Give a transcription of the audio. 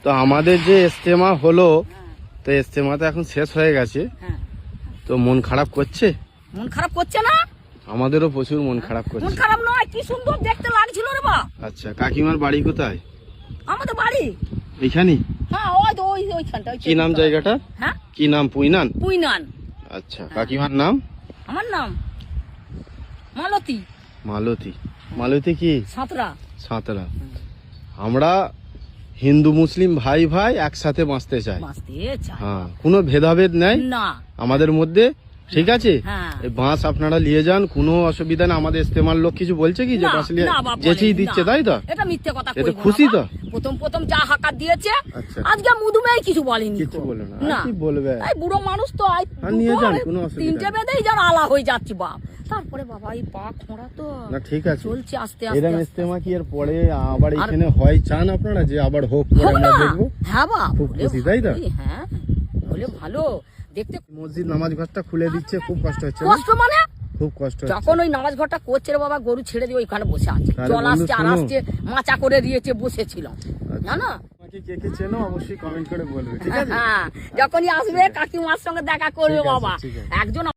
তো আমাদের যে ইজতেমা হলো, তো ইজতেমা তো এখন শেষ হয়ে গেছে, তো মন খারাপ করছে? মন খারাপ করছে না, আমাদেরও প্রচুর মন খারাপ মন করছে। খারাপ নয়, কি সুন্দর দেখতে লাগছিল রে বা। আচ্ছা, কাকিমার বাড়ি কোথায়? আমাদের বাড়ি এইখানে? হ্যাঁ, ওই তো ওইখানটা। কি নাম জায়গাটা? হ্যাঁ, কি নাম? পুইনান? পুইনান। আচ্ছা, কাকিমার নাম? আমার নাম মালতী। মালতী? মালতী কি? সাঁতরা। সাঁতরা। আমরা হিন্দু মুসলিম ভাই ভাই একসাথে বাঁচতে চাই। বাঁচতে চাই, হ্যাঁ, কোনো ভেদাভেদ নাই না আমাদের মধ্যে, ঠিক আছে? হ্যাঁ। এই বাঁশ আপনারা নিয়ে যান, কোনো অসুবিধা না। আমাদের ইস্তেমার লোক কিছু বলছে কি যে না, বাঁশ নিয়ে না বাবা, যেচেই বলেনি, দিচ্ছে, না। তাই তো? এটা মিথ্যে কথা এতে কইবো না খুশি বাবা। তো? প্রথম যা হাকাত দিয়েছে, আচ্ছা। আজকে মুদুমেই কিছু বলেনি, কিছু বলে না, না আর কি বলবে? এই বুড়ো মানুষ তো আর নিয়ে যান, কোনো অসুবিধা তিনটে নেই। বেঁধেই যেন আলা হয়ে যাচ্ছে বাপ। তারপরে বাবা এই পা খোঁড়া তো না ঠিক আছে, চলছে আস্তে এরকম আস্তে। ইস্তেমা কি এর পরে আবার এখানে হয়? চান আপনারা যে আবার হোক করে হোক আমরা না? দেখবো? হ্যাঁ বাপ, খুব হলে খুশি, তাই তো? ভালোই, হ্যাঁ বলে ভালো দেখতে। মসজিদ নামাজ ঘরটা খুলে দিচ্ছে, খুব কষ্ট হচ্ছে না? কষ্ট মানে খুব কষ্ট হচ্ছে। যখন ওই নামাজ ঘরটা করছে রে বাবা, গরু ছেড়ে দিয়ে ওইখানে বসে আছে, তাহলে জল বন্ধু আসছে আর শোনো। আসছে, মাচা করে দিয়েছে, বসেছিলাম না না। আমাকে কে কে চেনো অবশ্যই কমেন্ট করে বলবে, ঠিক আছে? হ্যাঁ, যখনই আসবে কাকিমার সঙ্গে দেখা করবে ঠিক আছে, বাবা। ঠিক আছে। একজন